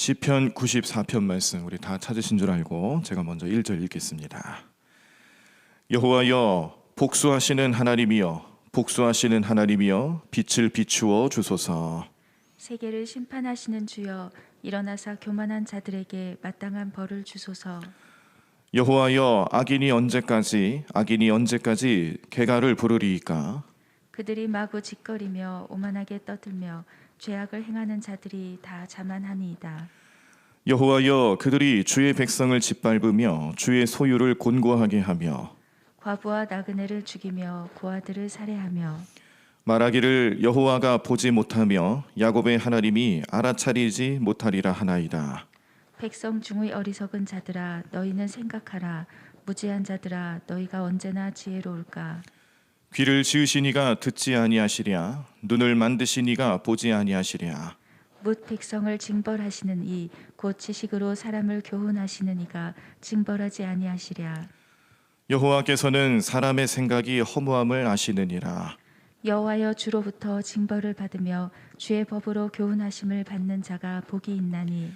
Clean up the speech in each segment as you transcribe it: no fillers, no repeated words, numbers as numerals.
시편 94편 말씀 우리 다 찾으신 줄 알고 제가 먼저 1절 읽겠습니다. 여호와여 복수하시는 하나님이여 복수하시는 하나님이여 빛을 비추어 주소서. 세계를 심판하시는 주여 일어나사 교만한 자들에게 마땅한 벌을 주소서. 여호와여 악인이 언제까지 개가를 부르리이까. 그들이 마구 짓거리며 오만하게 떠들며 죄악을 행하는 자들이 다 자만하니이다. 여호와여 그들이 주의 백성을 짓밟으며 주의 소유를 곤고하게 하며 과부와 나그네를 죽이며 고아들을 살해하며 말하기를 여호와가 보지 못하며 야곱의 하나님이 알아차리지 못하리라 하나이다. 백성 중의 어리석은 자들아 너희는 생각하라. 무지한 자들아 너희가 언제나 지혜로울까. 귀를 지으시니가 듣지 아니하시랴 눈을 만드시니가 보지 아니하시랴. 뭇 백성을 징벌하시는 이 곧 지식으로 사람을 교훈하시는 이가 징벌하지 아니하시랴. 여호와께서는 사람의 생각이 허무함을 아시느니라. 여호와여 주로부터 징벌을 받으며 주의 법으로 교훈하심을 받는 자가 복이 있나니.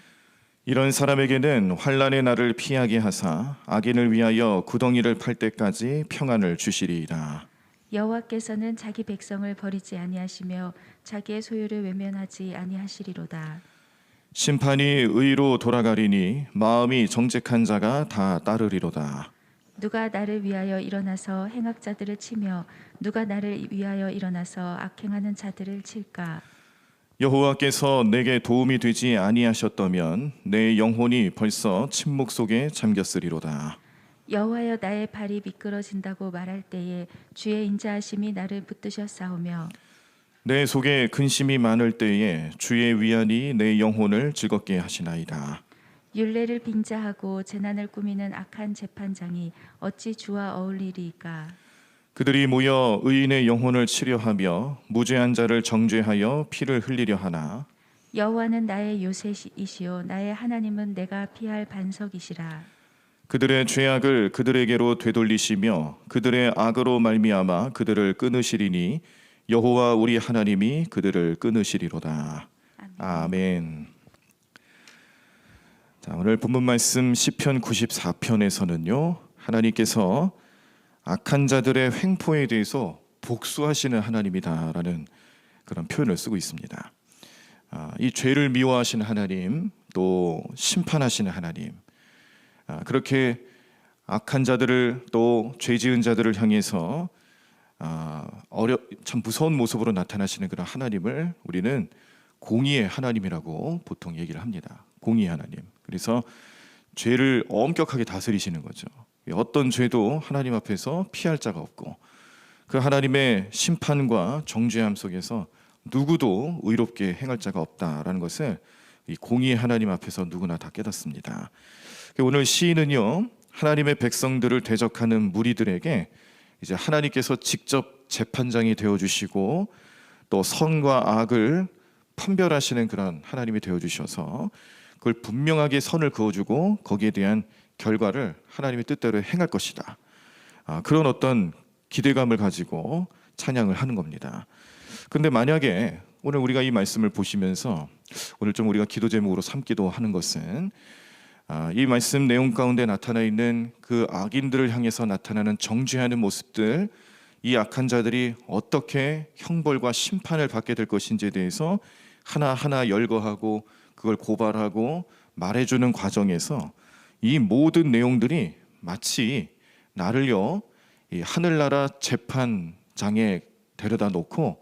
이런 사람에게는 환난의 날을 피하게 하사 악인을 위하여 구덩이를 팔 때까지 평안을 주시리이다. 여호와께서는 자기 백성을 버리지 아니하시며 자기의 소유를 외면하지 아니하시리로다. 심판이 의로 돌아가리니 마음이 정직한 자가 다 따르리로다. 누가 나를 위하여 일어나서 행악자들을 치며 누가 나를 위하여 일어나서 악행하는 자들을 칠까. 여호와께서 내게 도움이 되지 아니하셨다면 내 영혼이 벌써 침묵 속에 잠겼으리로다. 여호와여 나의 발이 미끄러진다고 말할 때에 주의 인자하심이 나를 붙드셨사오며 내 속에 근심이 많을 때에 주의 위안이 내 영혼을 즐겁게 하시나이다. 율례를 빙자하고 재난을 꾸미는 악한 재판장이 어찌 주와 어울리리이까. 그들이 모여 의인의 영혼을 치려하며 무죄한 자를 정죄하여 피를 흘리려 하나. 여호와는 나의 요새이시오 나의 하나님은 내가 피할 반석이시라. 그들의 죄악을 그들에게로 되돌리시며 그들의 악으로 말미암아 그들을 끊으시리니 여호와 우리 하나님이 그들을 끊으시리로다. 아멘. 자, 오늘 본문 말씀 시편 94편에서는요. 하나님께서 악한 자들의 횡포에 대해서 복수하시는 하나님이다라는 그런 표현을 쓰고 있습니다. 이 죄를 미워하시는 하나님, 또 심판하시는 하나님, 그렇게 악한 자들을 또 죄지은 자들을 향해서 참 무서운 모습으로 나타나시는 그런 하나님을 우리는 공의의 하나님이라고 보통 얘기를 합니다. 공의의 하나님. 그래서 죄를 엄격하게 다스리시는 거죠. 어떤 죄도 하나님 앞에서 피할 자가 없고 그 하나님의 심판과 정죄함 속에서 누구도 의롭게 행할 자가 없다라는 것을 이 공의의 하나님 앞에서 누구나 다 깨닫습니다. 오늘 시인은요 하나님의 백성들을 대적하는 무리들에게 이제 하나님께서 직접 재판장이 되어 주시고 또 선과 악을 판별하시는 그런 하나님이 되어 주셔서 그걸 분명하게 선을 그어주고 거기에 대한 결과를 하나님의 뜻대로 행할 것이다. 그런 어떤 기대감을 가지고 찬양을 하는 겁니다. 근데 만약에 오늘 우리가 이 말씀을 보시면서 오늘 좀 우리가 기도 제목으로 삼기도 하는 것은 이 말씀 내용 가운데 나타나 있는 그 악인들을 향해서 나타나는 정죄하는 모습들, 이 악한 자들이 어떻게 형벌과 심판을 받게 될 것인지에 대해서 하나하나 열거하고 그걸 고발하고 말해주는 과정에서 이 모든 내용들이 마치 나를요 이 하늘나라 재판장에 데려다 놓고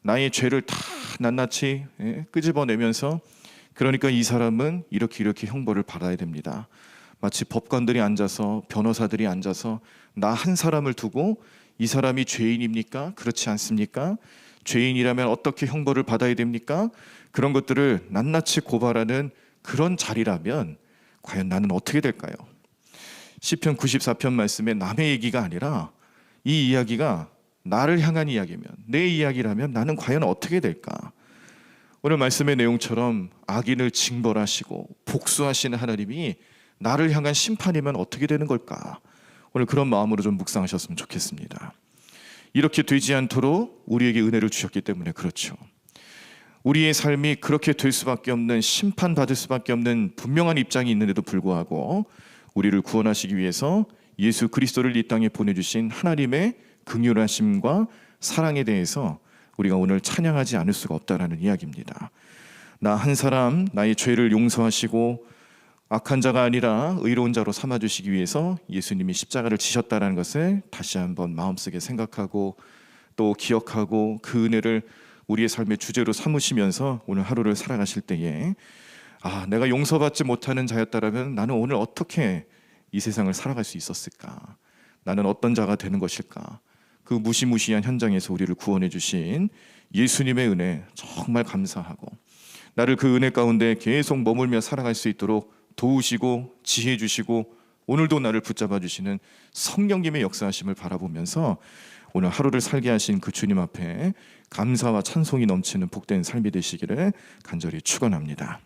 나의 죄를 다 낱낱이 끄집어내면서 그러니까 이 사람은 이렇게 형벌을 받아야 됩니다. 마치 법관들이 앉아서 변호사들이 앉아서 나 한 사람을 두고 이 사람이 죄인입니까? 그렇지 않습니까? 죄인이라면 어떻게 형벌을 받아야 됩니까? 그런 것들을 낱낱이 고발하는 그런 자리라면 과연 나는 어떻게 될까요? 시편 94편 말씀에 남의 얘기가 아니라 이 이야기가 나를 향한 이야기면 내 이야기라면 나는 과연 어떻게 될까? 오늘 말씀의 내용처럼 악인을 징벌하시고 복수하시는 하나님이 나를 향한 심판이면 어떻게 되는 걸까? 오늘 그런 마음으로 좀 묵상하셨으면 좋겠습니다. 이렇게 되지 않도록 우리에게 은혜를 주셨기 때문에 그렇죠. 우리의 삶이 그렇게 될 수밖에 없는, 심판받을 수밖에 없는 분명한 입장이 있는데도 불구하고 우리를 구원하시기 위해서 예수 그리스도를 이 땅에 보내주신 하나님의 긍휼하심과 사랑에 대해서 우리가 오늘 찬양하지 않을 수가 없다라는 이야기입니다. 나 한 사람 나의 죄를 용서하시고 악한 자가 아니라 의로운 자로 삼아주시기 위해서 예수님이 십자가를 지셨다는 것을 다시 한번 마음속에 생각하고 또 기억하고 그 은혜를 우리의 삶의 주제로 삼으시면서 오늘 하루를 살아가실 때에 내가 용서받지 못하는 자였다면 나는 오늘 어떻게 이 세상을 살아갈 수 있었을까? 나는 어떤 자가 되는 것일까? 그 무시무시한 현장에서 우리를 구원해 주신 예수님의 은혜 정말 감사하고, 나를 그 은혜 가운데 계속 머물며 살아갈 수 있도록 도우시고 지혜 주시고 오늘도 나를 붙잡아 주시는 성령님의 역사하심을 바라보면서 오늘 하루를 살게 하신 그 주님 앞에 감사와 찬송이 넘치는 복된 삶이 되시기를 간절히 축원합니다.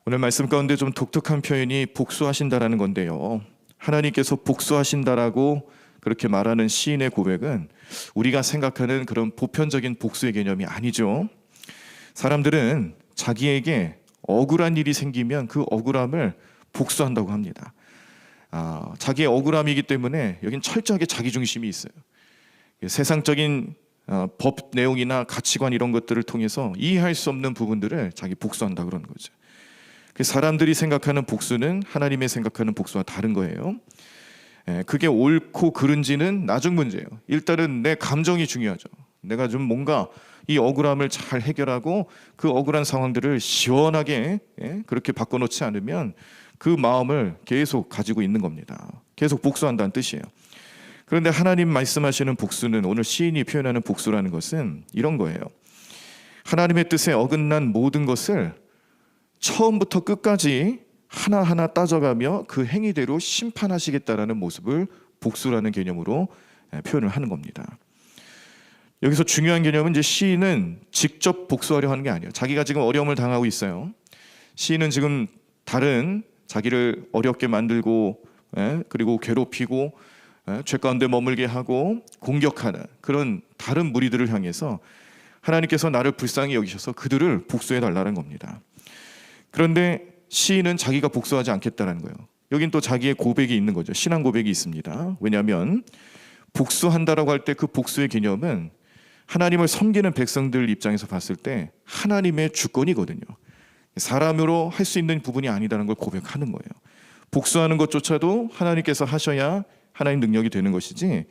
오늘 말씀 가운데 좀 독특한 표현이 복수하신다라는 건데요, 하나님께서 복수하신다라고 그렇게 말하는 시인의 고백은 우리가 생각하는 그런 보편적인 복수의 개념이 아니죠. 사람들은 자기에게 억울한 일이 생기면 그 억울함을 복수한다고 합니다. 자기의 억울함이기 때문에 여긴 철저하게 자기중심이 있어요. 세상적인 법 내용이나 가치관 이런 것들을 통해서 이해할 수 없는 부분들을 자기 복수한다 그러는 거죠. 사람들이 생각하는 복수는 하나님의 생각하는 복수와 다른 거예요. 그게 옳고 그른지는 나중 문제예요. 일단은 내 감정이 중요하죠. 내가 좀 뭔가 이 억울함을 잘 해결하고 그 억울한 상황들을 시원하게 그렇게 바꿔놓지 않으면 그 마음을 계속 가지고 있는 겁니다. 계속 복수한다는 뜻이에요. 그런데 하나님 말씀하시는 복수는, 오늘 시인이 표현하는 복수라는 것은 이런 거예요. 하나님의 뜻에 어긋난 모든 것을 처음부터 끝까지 하나하나 따져가며 그 행위대로 심판하시겠다라는 모습을 복수라는 개념으로 표현을 하는 겁니다. 여기서 중요한 개념은 이제 시인은 직접 복수하려 하는 게 아니에요. 자기가 지금 어려움을 당하고 있어요. 시인은 지금 다른 자기를 어렵게 만들고 그리고 괴롭히고 죄 가운데 머물게 하고 공격하는 그런 다른 무리들을 향해서 하나님께서 나를 불쌍히 여기셔서 그들을 복수해 달라는 겁니다. 그런데 시인은 자기가 복수하지 않겠다는 거예요. 여긴 또 자기의 고백이 있는 거죠. 신앙 고백이 있습니다. 왜냐하면 복수한다라고 할 때 그 복수의 개념은 하나님을 섬기는 백성들 입장에서 봤을 때 하나님의 주권이거든요. 사람으로 할 수 있는 부분이 아니다는 걸 고백하는 거예요. 복수하는 것조차도 하나님께서 하셔야 하나님 능력이 되는 것이지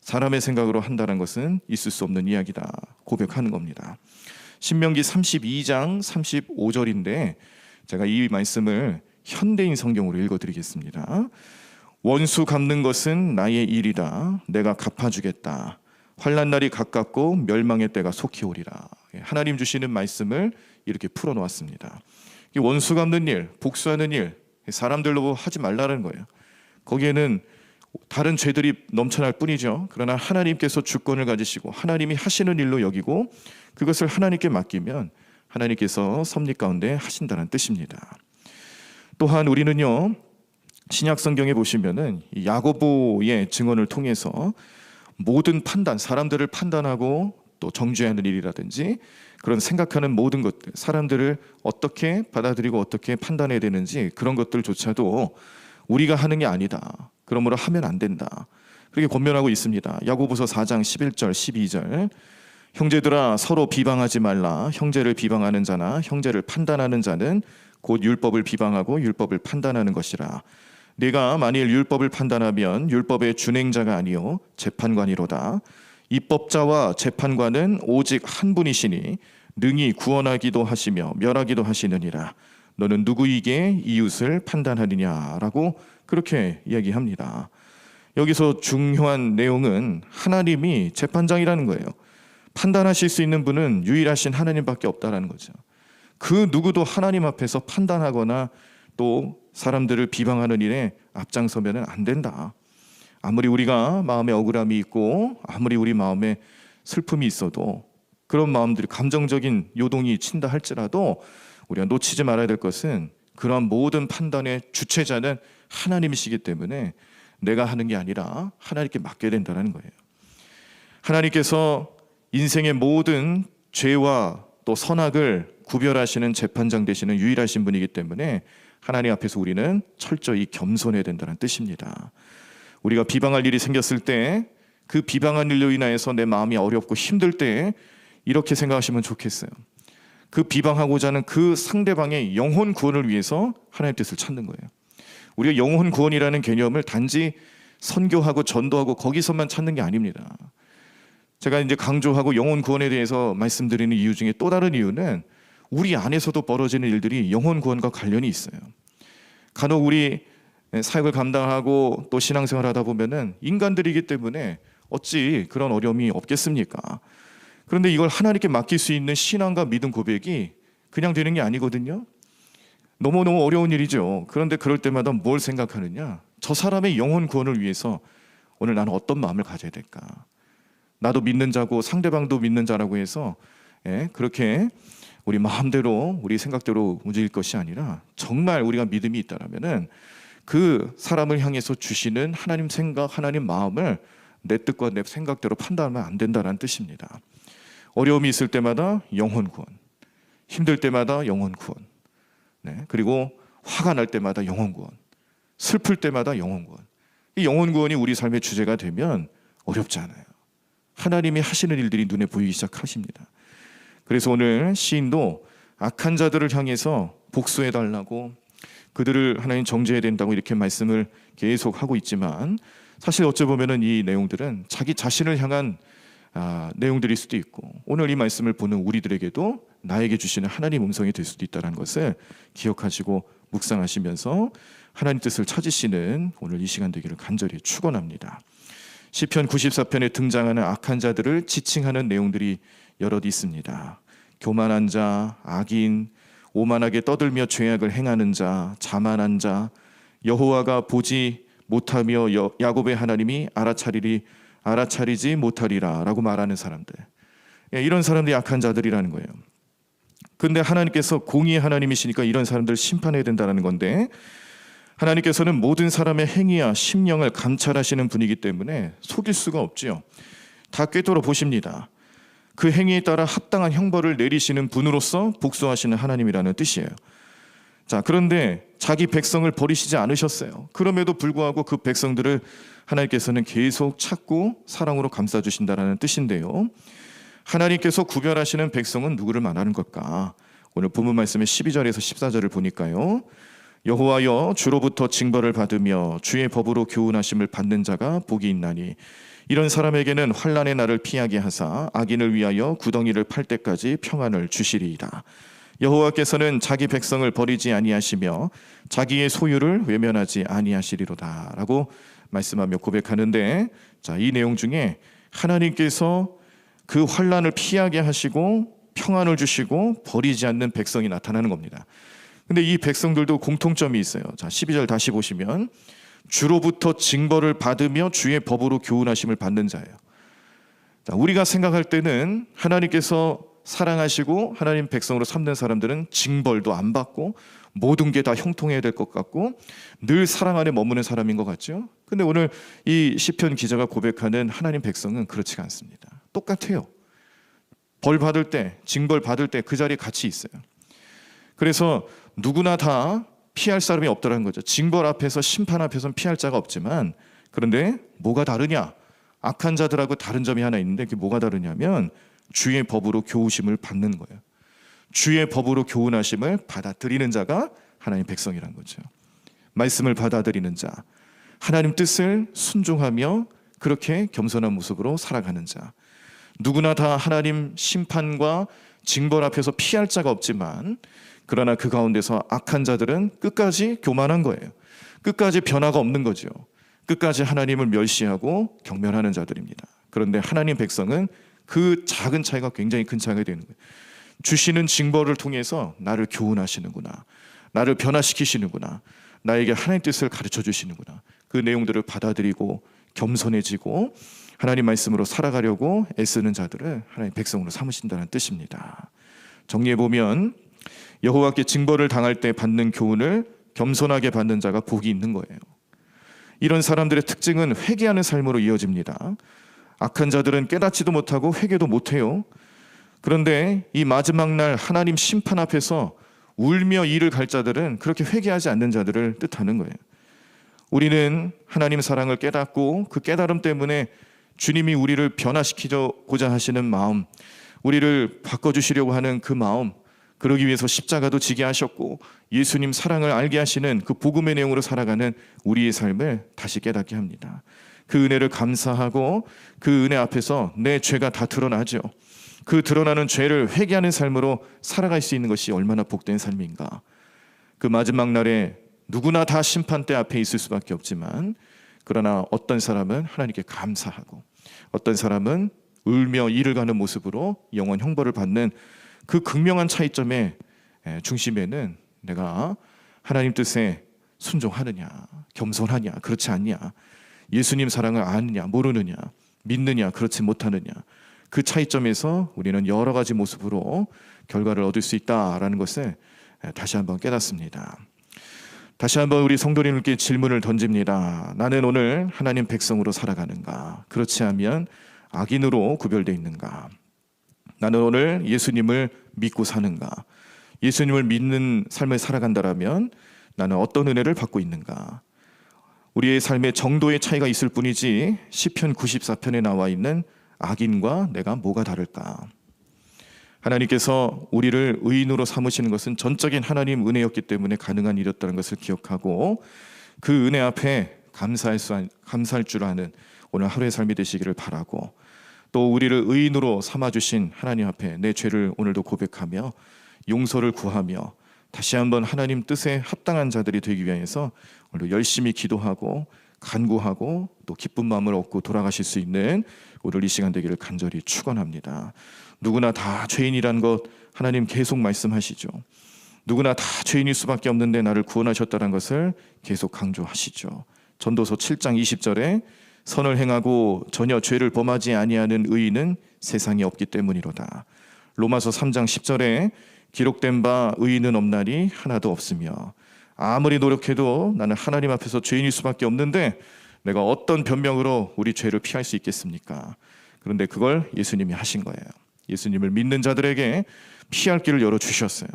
사람의 생각으로 한다는 것은 있을 수 없는 이야기다 고백하는 겁니다. 신명기 32장 35절인데 제가 이 말씀을 현대인 성경으로 읽어드리겠습니다. 원수 갚는 것은 나의 일이다. 내가 갚아주겠다. 환난 날이 가깝고 멸망의 때가 속히 오리라. 하나님 주시는 말씀을 이렇게 풀어놓았습니다. 원수 갚는 일, 복수하는 일, 사람들로 하지 말라는 거예요. 거기에는 다른 죄들이 넘쳐날 뿐이죠. 그러나 하나님께서 주권을 가지시고 하나님이 하시는 일로 여기고 그것을 하나님께 맡기면 하나님께서 섭리 가운데 하신다는 뜻입니다. 또한 우리는요, 신약 성경에 보시면은 야고보의 증언을 통해서 모든 판단, 사람들을 판단하고 또 정죄하는 일이라든지 그런 생각하는 모든 것들, 사람들을 어떻게 받아들이고 어떻게 판단해야 되는지 그런 것들조차도 우리가 하는 게 아니다. 그러므로 하면 안 된다. 그렇게 권면하고 있습니다. 야고보서 4장 11절 12절 형제들아 서로 비방하지 말라. 형제를 비방하는 자나 형제를 판단하는 자는 곧 율법을 비방하고 율법을 판단하는 것이라. 네가 만일 율법을 판단하면 율법의 준행자가 아니요 재판관이로다. 입법자와 재판관은 오직 한 분이시니 능히 구원하기도 하시며 멸하기도 하시느니라. 너는 누구에게 이웃을 판단하느냐라고 그렇게 이야기합니다. 여기서 중요한 내용은 하나님이 재판장이라는 거예요. 판단하실 수 있는 분은 유일하신 하나님밖에 없다라는 거죠. 그 누구도 하나님 앞에서 판단하거나 또 사람들을 비방하는 일에 앞장서면 안 된다. 아무리 우리가 마음에 억울함이 있고 아무리 우리 마음에 슬픔이 있어도 그런 마음들이 감정적인 요동이 친다 할지라도 우리가 놓치지 말아야 될 것은 그러한 모든 판단의 주체자는 하나님이시기 때문에 내가 하는 게 아니라 하나님께 맡겨야 된다는 거예요. 하나님께서 인생의 모든 죄와 또 선악을 구별하시는 재판장 되시는 유일하신 분이기 때문에 하나님 앞에서 우리는 철저히 겸손해야 된다는 뜻입니다. 우리가 비방할 일이 생겼을 때 그 비방한 일로 인하여서 내 마음이 어렵고 힘들 때 이렇게 생각하시면 좋겠어요. 그 비방하고자 하는 그 상대방의 영혼 구원을 위해서 하나님의 뜻을 찾는 거예요. 우리가 영혼 구원이라는 개념을 단지 선교하고 전도하고 거기서만 찾는 게 아닙니다. 제가 이제 강조하고 영혼 구원에 대해서 말씀드리는 이유 중에 또 다른 이유는 우리 안에서도 벌어지는 일들이 영혼 구원과 관련이 있어요. 간혹 우리 사역을 감당하고 또 신앙생활 하다 보면은 인간들이기 때문에 어찌 그런 어려움이 없겠습니까? 그런데 이걸 하나님께 맡길 수 있는 신앙과 믿음 고백이 그냥 되는 게 아니거든요. 너무너무 어려운 일이죠. 그런데 그럴 때마다 뭘 생각하느냐? 저 사람의 영혼 구원을 위해서 오늘 나는 어떤 마음을 가져야 될까? 나도 믿는 자고 상대방도 믿는 자라고 해서 그렇게 우리 마음대로 우리 생각대로 움직일 것이 아니라 정말 우리가 믿음이 있다라면은 그 사람을 향해서 주시는 하나님 생각, 하나님 마음을 내 뜻과 내 생각대로 판단하면 안 된다는 뜻입니다. 어려움이 있을 때마다 영혼 구원, 힘들 때마다 영혼 구원, 그리고 화가 날 때마다 영혼 구원, 슬플 때마다 영혼 구원. 이 영혼 구원이 우리 삶의 주제가 되면 어렵지 않아요. 하나님이 하시는 일들이 눈에 보이기 시작하십니다. 그래서 오늘 시인도 악한 자들을 향해서 복수해달라고, 그들을 하나님 정죄해야 된다고 이렇게 말씀을 계속 하고 있지만, 사실 어찌 보면은 이 내용들은 자기 자신을 향한 내용들일 수도 있고, 오늘 이 말씀을 보는 우리들에게도 나에게 주시는 하나님 음성이 될 수도 있다는 것을 기억하시고 묵상하시면서 하나님 뜻을 찾으시는 오늘 이 시간 되기를 간절히 축원합니다. 시편 94편에 등장하는 악한 자들을 지칭하는 내용들이 여럿 있습니다. 교만한 자, 악인, 오만하게 떠들며 죄악을 행하는 자, 자만한 자, 여호와가 보지 못하며 야곱의 하나님이 알아차리지 못하리라 라고 말하는 사람들, 이런 사람들이 악한 자들이라는 거예요. 근데 하나님께서 공의의 하나님이시니까 이런 사람들을 심판해야 된다는 건데, 하나님께서는 모든 사람의 행위와 심령을 감찰하시는 분이기 때문에 속일 수가 없지요. 다 꿰뚫어 보십니다. 그 행위에 따라 합당한 형벌을 내리시는 분으로서 복수하시는 하나님이라는 뜻이에요. 자, 그런데 자기 백성을 버리시지 않으셨어요. 그럼에도 불구하고 그 백성들을 하나님께서는 계속 찾고 사랑으로 감싸주신다는 뜻인데요. 하나님께서 구별하시는 백성은 누구를 말하는 걸까? 오늘 본문 말씀의 12절에서 14절을 보니까요. 여호와여, 주로부터 징벌을 받으며 주의 법으로 교훈하심을 받는 자가 복이 있나니, 이런 사람에게는 환난의 날을 피하게 하사 악인을 위하여 구덩이를 팔 때까지 평안을 주시리이다. 여호와께서는 자기 백성을 버리지 아니하시며 자기의 소유를 외면하지 아니하시리로다 라고 말씀하며 고백하는데, 자, 이 내용 중에 하나님께서 그 환난을 피하게 하시고 평안을 주시고 버리지 않는 백성이 나타나는 겁니다. 근데 이 백성들도 공통점이 있어요. 자, 12절 다시 보시면 주로부터 징벌을 받으며 주의 법으로 교훈하심을 받는 자예요. 자, 우리가 생각할 때는 하나님께서 사랑하시고 하나님 백성으로 삼는 사람들은 징벌도 안 받고 모든 게 다 형통해야 될 것 같고 늘 사랑 안에 머무는 사람인 것 같죠. 근데 오늘 이 시편 기자가 고백하는 하나님 백성은 그렇지가 않습니다. 똑같아요. 벌 받을 때, 징벌 받을 때 그 자리에 같이 있어요. 그래서 누구나 다 피할 사람이 없더라는 거죠. 징벌 앞에서, 심판 앞에서는 피할 자가 없지만, 그런데 뭐가 다르냐? 악한 자들하고 다른 점이 하나 있는데, 그게 뭐가 다르냐면 주의 법으로 교훈심을 받는 거예요. 주의 법으로 교훈하심을 받아들이는 자가 하나님 백성이란 거죠. 말씀을 받아들이는 자, 하나님 뜻을 순종하며 그렇게 겸손한 모습으로 살아가는 자. 누구나 다 하나님 심판과 징벌 앞에서 피할 자가 없지만, 그러나 그 가운데서 악한 자들은 끝까지 교만한 거예요. 끝까지 변화가 없는 거죠. 끝까지 하나님을 멸시하고 경멸하는 자들입니다. 그런데 하나님 백성은 그 작은 차이가 굉장히 큰 차이가 되는 거예요. 주시는 징벌을 통해서 나를 교훈하시는구나, 나를 변화시키시는구나, 나에게 하나님 뜻을 가르쳐 주시는구나, 그 내용들을 받아들이고 겸손해지고 하나님 말씀으로 살아가려고 애쓰는 자들을 하나님 백성으로 삼으신다는 뜻입니다. 정리해보면 여호와께 징벌을 당할 때 받는 교훈을 겸손하게 받는 자가 복이 있는 거예요. 이런 사람들의 특징은 회개하는 삶으로 이어집니다. 악한 자들은 깨닫지도 못하고 회개도 못해요. 그런데 이 마지막 날 하나님 심판 앞에서 울며 이를 갈 자들은 그렇게 회개하지 않는 자들을 뜻하는 거예요. 우리는 하나님 사랑을 깨닫고 그 깨달음 때문에 주님이 우리를 변화시키고자 하시는 마음, 우리를 바꿔주시려고 하는 그 마음, 그러기 위해서 십자가도 지게 하셨고 예수님 사랑을 알게 하시는 그 복음의 내용으로 살아가는 우리의 삶을 다시 깨닫게 합니다. 그 은혜를 감사하고 그 은혜 앞에서 내 죄가 다 드러나죠. 그 드러나는 죄를 회개하는 삶으로 살아갈 수 있는 것이 얼마나 복된 삶인가. 그 마지막 날에 누구나 다 심판대 앞에 있을 수밖에 없지만, 그러나 어떤 사람은 하나님께 감사하고 어떤 사람은 울며 이를 가는 모습으로 영원 형벌을 받는 그 극명한 차이점의 중심에는 내가 하나님 뜻에 순종하느냐, 겸손하냐, 그렇지 않냐, 예수님 사랑을 아느냐, 모르느냐, 믿느냐, 그렇지 못하느냐, 그 차이점에서 우리는 여러 가지 모습으로 결과를 얻을 수 있다라는 것을 다시 한번 깨닫습니다. 다시 한번 우리 성도님께 질문을 던집니다. 나는 오늘 하나님 백성으로 살아가는가? 그렇지 않으면 악인으로 구별되어 있는가? 나는 오늘 예수님을 믿고 사는가? 예수님을 믿는 삶을 살아간다면 나는 어떤 은혜를 받고 있는가? 우리의 삶의 정도의 차이가 있을 뿐이지 시편 94편에 나와 있는 악인과 내가 뭐가 다를까? 하나님께서 우리를 의인으로 삼으시는 것은 전적인 하나님 은혜였기 때문에 가능한 일이었다는 것을 기억하고 그 은혜 앞에 감사할 줄 아는 오늘 하루의 삶이 되시기를 바라고, 또 우리를 의인으로 삼아주신 하나님 앞에 내 죄를 오늘도 고백하며 용서를 구하며 다시 한번 하나님 뜻에 합당한 자들이 되기 위해서 오늘도 열심히 기도하고 간구하고 또 기쁜 마음을 얻고 돌아가실 수 있는 오늘 이 시간 되기를 간절히 축원합니다. 누구나 다 죄인이란 것 하나님 계속 말씀하시죠. 누구나 다 죄인일 수밖에 없는데 나를 구원하셨다는 것을 계속 강조하시죠. 전도서 7장 20절에 선을 행하고 전혀 죄를 범하지 아니하는 의인은 세상에 없기 때문이로다. 로마서 3장 10절에 기록된 바 의인은 없나니 하나도 없으며, 아무리 노력해도 나는 하나님 앞에서 죄인일 수밖에 없는데 내가 어떤 변명으로 우리 죄를 피할 수 있겠습니까? 그런데 그걸 예수님이 하신 거예요. 예수님을 믿는 자들에게 피할 길을 열어주셨어요.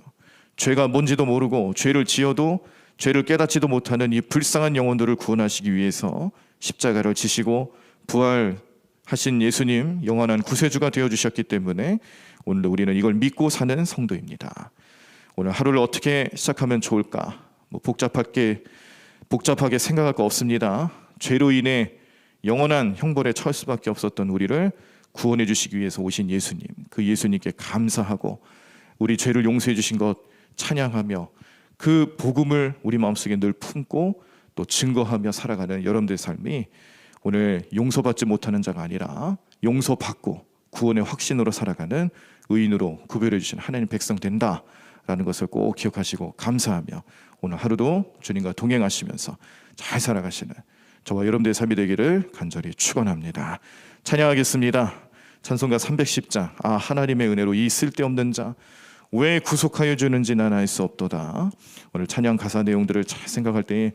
죄가 뭔지도 모르고 죄를 지어도 죄를 깨닫지도 못하는 이 불쌍한 영혼들을 구원하시기 위해서 십자가를 지시고 부활하신 예수님, 영원한 구세주가 되어주셨기 때문에 오늘 우리는 이걸 믿고 사는 성도입니다. 오늘 하루를 어떻게 시작하면 좋을까? 복잡하게 생각할 거 없습니다. 죄로 인해 영원한 형벌에 처할 수밖에 없었던 우리를 구원해 주시기 위해서 오신 예수님, 그 예수님께 감사하고 우리 죄를 용서해 주신 것 찬양하며 그 복음을 우리 마음속에 늘 품고 또 증거하며 살아가는 여러분들의 삶이 오늘 용서받지 못하는 자가 아니라 용서받고 구원의 확신으로 살아가는 의인으로 구별해 주신 하나님 백성 된다라는 것을 꼭 기억하시고 감사하며 오늘 하루도 주님과 동행하시면서 잘 살아가시는 저와 여러분들의 삶이 되기를 간절히 축원합니다. 찬양하겠습니다. 찬송가 310장 하나님의 은혜로 이 쓸데없는 자 왜 구속하여 주는지 난 알 수 없도다. 오늘 찬양 가사 내용들을 잘 생각할 때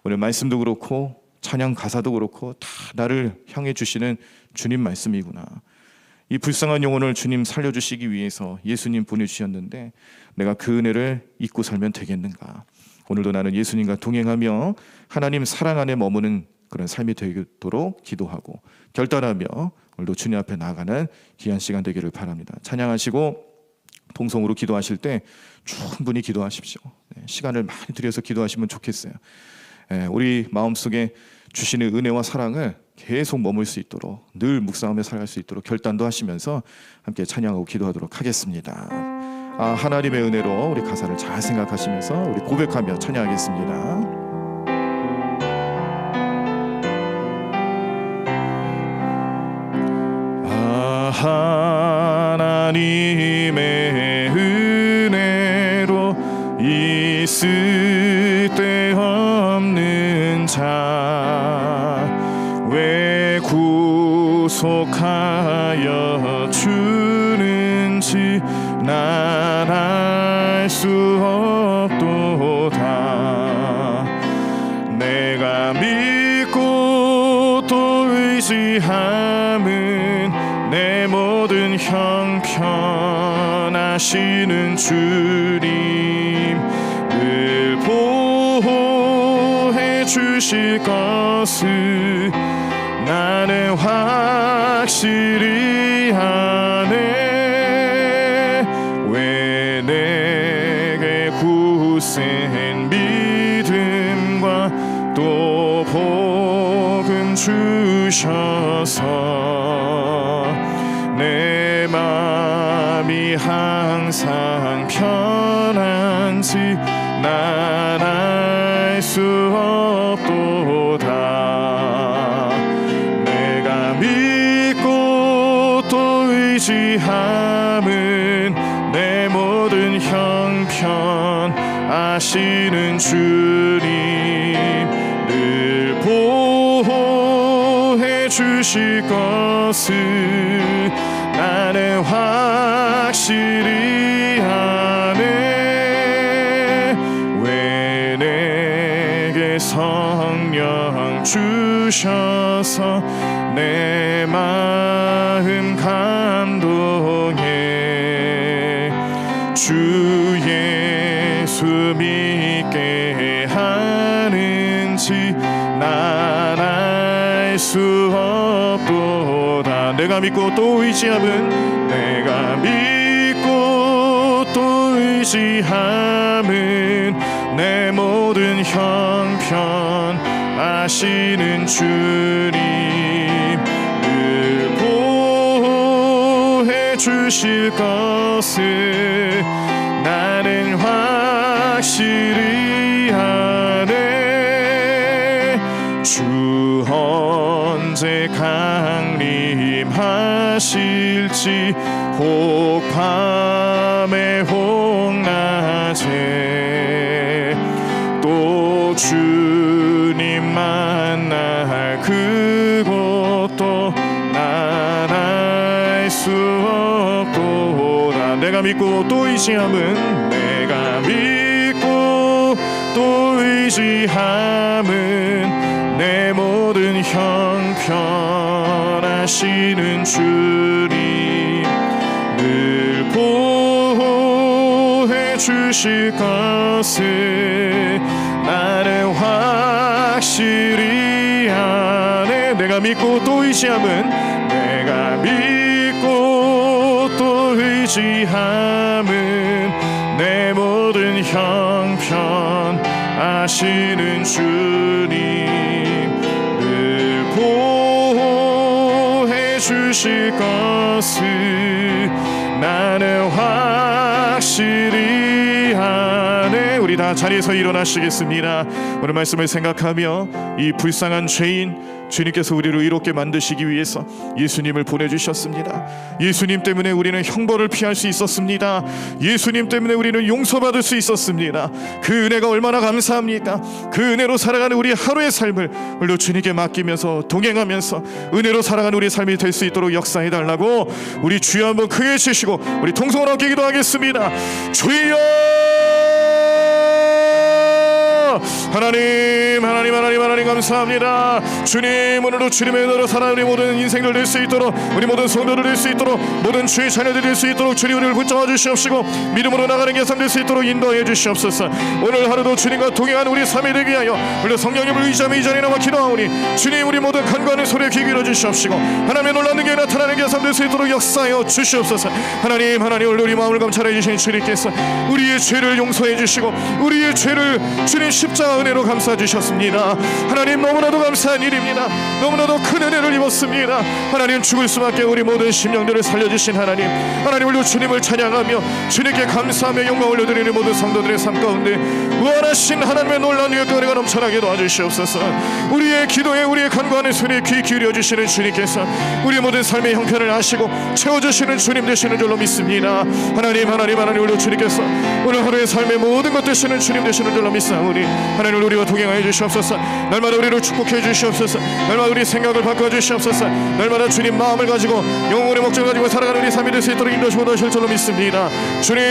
오늘 말씀도 그렇고 찬양 가사도 그렇고 다 나를 향해 주시는 주님 말씀이구나. 이 불쌍한 영혼을 주님 살려주시기 위해서 예수님 보내주셨는데 내가 그 은혜를 잊고 살면 되겠는가. 오늘도 나는 예수님과 동행하며 하나님 사랑 안에 머무는 그런 삶이 되도록 기도하고 결단하며 오늘도 주님 앞에 나아가는 귀한 시간 되기를 바랍니다. 찬양하시고 통성으로 기도하실 때 충분히 기도하십시오. 시간을 많이 들여서 기도하시면 좋겠어요. 우리 마음속에 주시는 은혜와 사랑을 계속 머물 수 있도록 늘 묵상하며 살아갈 수 있도록 결단도 하시면서 함께 찬양하고 기도하도록 하겠습니다. 하나님의 은혜로 우리 가사를 잘 생각하시면서 우리 고백하며 찬양하겠습니다. 하나님의 은혜로 이 쓸데없는 자 왜 구속하여 주는지 난 알 수 없도다. 내가 믿고 또 의지함은 내 모든 형편하시는 주님 늘 보호해 주실 것을 나는 확실히 아네. 왜 내게 굳센 믿음과 또 복음 주셔서 내 마음이 항상 편한지 난 알 수 없도다. 내가 믿고 또 의지함은 내 모든 형편 아시는 주님 늘 보호해 주실 것을 나는 확실히 아네. 왜 내게 성령 주셔서 내 마음 감동해 주 예수 믿게 하는지 난 알 수 없도다. 내가 믿고 또 의지함은 내가 믿고 또 의지함은 내 모든 형편 아시는 주님 늘 보호해 주실 것을 나는 확실히 아네. 주 언제 강림하실지 혹 밤에 혹 낮에 또 주님 만날 그곳도 난 알 수 없도다. 내가 믿고 또 의지함은 내가 믿고 또 의지함은 내 모든 형편 하시는 주님 늘 보호해 주실 것을 나는 확실히 아네. 내가 믿고 또 의지함은 내가 믿고 또 의지함은 내 모든 형편 아시는 주님 늘 보호해 주실 것을 나는 확실히 아네. 우리 다 자리에서 일어나시겠습니다. 오늘 말씀을 생각하며 이 불쌍한 죄인 주님께서 우리를 의롭게 만드시기 위해서 예수님을 보내주셨습니다. 예수님 때문에 우리는 형벌을 피할 수 있었습니다. 예수님 때문에 우리는 용서받을 수 있었습니다. 그 은혜가 얼마나 감사합니까? 그 은혜로 살아가는 우리 하루의 삶을 오늘도 주님께 맡기면서 동행하면서 은혜로 살아가는 우리의 삶이 될 수 있도록 역사해달라고 우리 주여 한번 크게 치시고 우리 통성을 함께 기도하겠습니다. 주여! 하나님 감사합니다. 주님 오늘도 주님의 은혜로 살아가는 우리 모든 인생들 될 수 있도록 우리 모든 성도들 될 수 있도록 모든 주의 자녀들 될 수 있도록 주님 우리를 붙잡아 주시옵시고 믿음으로 나가는 게 삶 될 수 있도록 인도해 주시옵소서. 오늘 하루도 주님과 동행하는 우리 삶이 되기 위하여 우리 성령님을 의지하며 이 자리에 나와 기도하오니 주님 우리 모든 간구하는 소리에 귀 기울여 주시옵시고 하나님의 놀라는 게 나타나는 게 삶 될 수 있도록 역사하여 주시옵소서. 하나님 오늘 우리 마음을 감찰해 주신 주님께서 우리의 죄를 용서해 주시고 우리의 죄를 주님 십자가 은혜로 감싸 주셨습니다. 하나님 너무나도 감사한 일입니다. 너무나도 큰 은혜를 입었습니다. 하나님 죽을 수밖에 우리 모든 심령들을 살려주신 하나님 우리 주님을 찬양하며 주님께 감사하며 영광 올려드리는 모든 성도들의 삶 가운데 무한하신 하나님의 놀라운 위엄과 은혜가 넘쳐나게 도와주시옵소서. 우리의 기도에 우리의 간구하는 소리에 귀 기울여 주시는 주님께서 우리 모든 삶의 형편을 아시고 채워주시는 주님 되시는 줄로 믿습니다. 하나님 우리 주님께서 오늘 하루의 삶의 모든 것 되시는 주님 되시는 줄로 믿사오니 하나님 우리와 동행하여 주시옵소서. 날마다 우리를 축복해 주시옵소서. 날마다 우리 생각을 바꿔 주시옵소서. 날마다 주님 마음을 가지고 영혼의 목적을 가지고 살아가는 우리 삶이 될 수 있도록 인도하시고 도와주실 줄로 믿습니다. 주님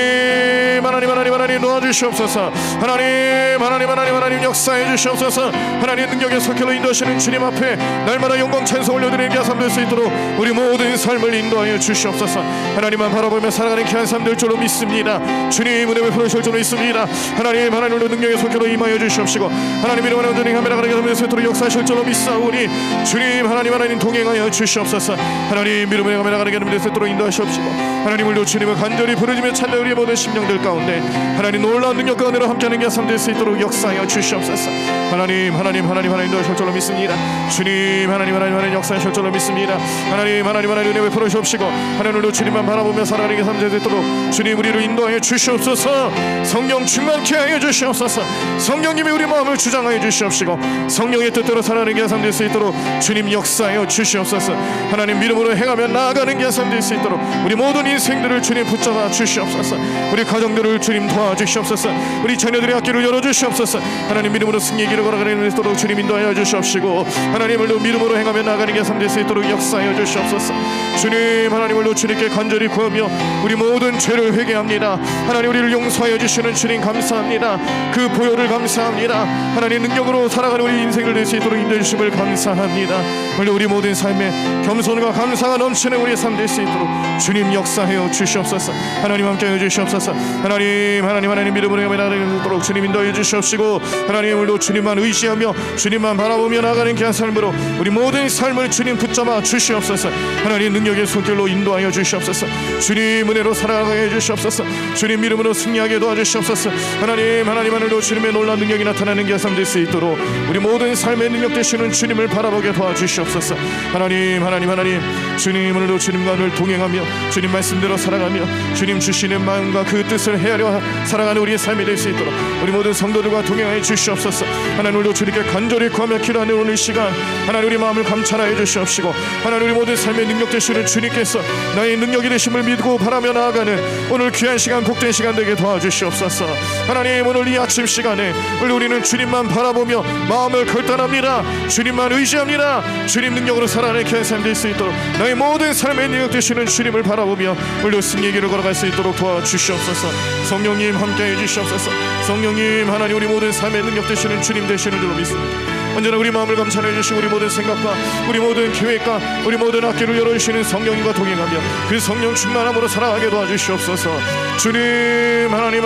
하나님 도와주시옵소서. 하나님 역사해 주시옵소서. 하나님 능력의 속결로 인도하시는 주님 앞에 날마다 영광 찬송 올려드리는 귀한 삶 될 수 있도록 우리 모든 삶을 인도하여 주시옵소서. 하나님만 바라보며 살아가는 귀한 삶 될 줄로 믿습니다. 주님 은혜 베풀어 주실 줄로 믿습니다. 하나님으로 능력의 속결로 임하여 주시옵시고 하나님 이름으로 온전히 하나님의 귀한 삶 될 수 있도록 역사하실 줄로 믿사오니 주님 하나님 동행하여 주시옵소서. 하나님 이름으로 하나님의 귀한 삶 될 수 있도록 인도하시옵시고 하나님을 주님을 간절히 부르짖으며 찾는 우리의 모든 심령들 가운데 하나님 놀라운 능력과 은혜로 함께하는 귀한 삶 될 수 있도록 역사하여 주시옵소서. 하나님 인도하실 줄로 믿습니다. 주님 하나님 역사하실 줄로 믿습니다. 하나님 은혜 베풀어 주옵시고 하나님으로 주님만 바라보며 살아가는 귀한 삶 될 수 있도록 주님 우리를 인도하여 주시옵소서. 성령 충만케 하여 주시옵소서. 성령님이 우리 마음을 주장하여 주시옵시고 성령의 뜻대로 살아가는 귀한 삶 될 수 있도록 주님 역사하여 주시옵소서. 하나님 믿음으로 행하며 나아가는 귀한 삶 될 수 있도록 우리 모든 인생들을 주님 붙잡아 주시옵소서. 우리 가정들을 주님 도와주시옵소서. 우리 자녀들의 학교를 열어주시옵소서. 하나님 믿음으로 승리의 길을 걸어가는 수 있도록 주님 인도하여 주시옵시고 하나님을 믿음으로 행하며 나아가는 귀한 삶 될 수 있도록 역사하여 주시옵소서. 주님 하나님을 주님께 간절히 구하며 우리 모든 죄를 회개합니다. 하나님 우리를 용서하여 주시는 주님 감사합니다. 그 보혈을 감사합니다. 하나님 능력으로 살아가는 우리 인생을 될 수 있도록 인도해 주심을 감사합니다. 우리 모든 삶에 겸손과 감사가 넘치는 우리의 삶 될 수 있도록 주님 역사하여 주시옵소서. 하나님 함께하여 주시옵소서. 하나님 믿음으로 행하며 나아가는 수 있도록 주님 인도해 주시옵시고 하나님을 주님만 의지하며 주님만 바라보며 나아가는 귀한 삶으로 우리 모든 삶을 주님 붙잡아 주시옵소서. 하나님 능력의 손길로 인도하여 주시옵소서. 주님 은혜로 살아가게 해주시옵소서. 주님 믿음으로 승리하게 도와주시옵소서. 하나님으로 주님의 놀라운 능력이 나타나는 귀한 삶 될 수 있도록 우리 모든 삶의 능력 되시는 주님을 바라보게 도와주시옵소서. 하나님 주님으로 주님과 늘 동행하며 주님 말씀대로 살아가며 주님 주시는 마음과 그 뜻을 헤아려 살아가는 우리의 삶이 될 수 있도록 우리 모든 성도들과 동행하여 주시옵소서. 하나님으로 주님께 간절히 구하며 기도하는 오늘 시간 하나님 우리 마음을 감찰하여 주시옵시고 하나님 우리 모든 삶의 능력 되시는 주님께서 나의 능력이 되심을 믿고 바라며 나아가는 오늘 귀한 시간 복된 시간 되게 도와주시옵소서. 하나님 오늘 이 아침 시간에 우리는 주님만 바라보며 마음을 결단합니다. 주님만 의지합니다. 주님 능력으로 살아가는 귀한 삶 될 수 있도록 나의 모든 삶의 능력 되시는 주님을 바라보며 오늘 승리의 길을 걸어갈 수 있도록 도와주시옵소서. 성령님 함께해 주시옵소서. 성령님 하나님 우리 모든 삶의 능력 되시는 주님 되시는 줄로 믿습니다. 언제나 우리 마음을 감찰해 주시고 우리 모든 생각과 우리 모든 계획과 우리 모든 악기를 열어주시는 성령님과 동행하며 그 성령 충만함으로 살아가게 도와주시옵소서. 주님 하나님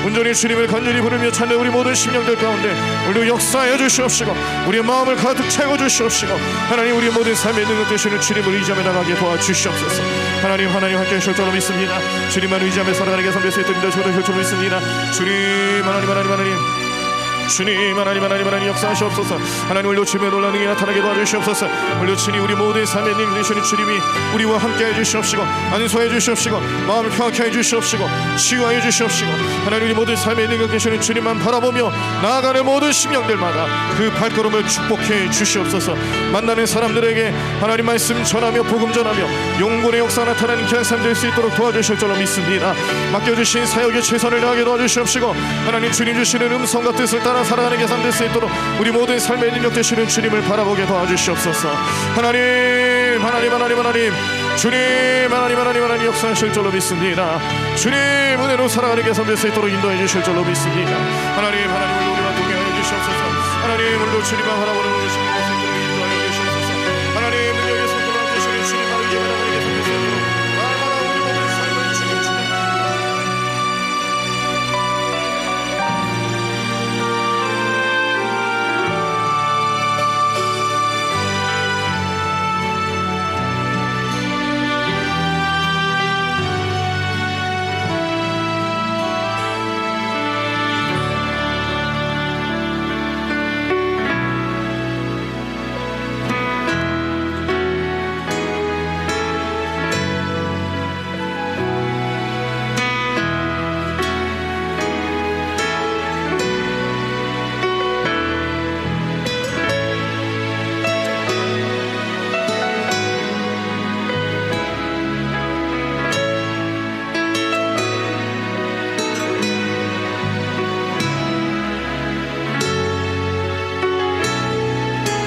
온전히 주님을 간절히 부르며 찾는 우리 모든 심령들 가운데 우리 역사해 주시옵시고 우리의 마음을 가득 채워 주시옵시고 하나님 우리 모든 삶의 능력 되시는 주님을 의지하며 나가게 도와주시옵소서. 하나님 함께 하실 줄로 믿습니다. 주님만 의지하며 살아가는 게 선배수 있도록 인도하실 줄로 믿습니다. 주님 주님 하나님 역사하시옵소서. 하나님 오늘 주님의 놀라운 능력이 나타나게 도와주시옵소서. 오늘 주님 우리 모든 삶의 능력 되시는 주님이 우리와 함께해 주시옵시고 안수해 주시옵시고 마음을 평안케 해 주시옵시고 치유하여 주시옵시고 하나님 우리 모든 삶의 능력 되시는 주님만 바라보며 나아가는 모든 심령들마다 그 발걸음을 축복해 주시옵소서. 만나는 사람들에게 하나님 말씀 전하며 복음 전하며 영혼의 역사 나타나는 귀한 삶 될 수 있도록 도와주실 줄로 믿습니다. 맡겨주신 사역에 최선을 다하게 도와주시옵시고 하나님 주님 주시는 음성과 뜻을 따라 살아가는 게 삶 될 수 있도록 우리 모든 삶의 능력 되시는 주님을 바라보게 도와주시옵소서. 하나님 주님 하나님 역사하실 줄로 믿습니다. 주님 은혜로 살아가는 게 삶 될 수 있도록 인도해 주실 줄로 믿습니다. 하나님 우리와 동행하여 주시옵소서. 하나님 오늘도 주님만 바라보는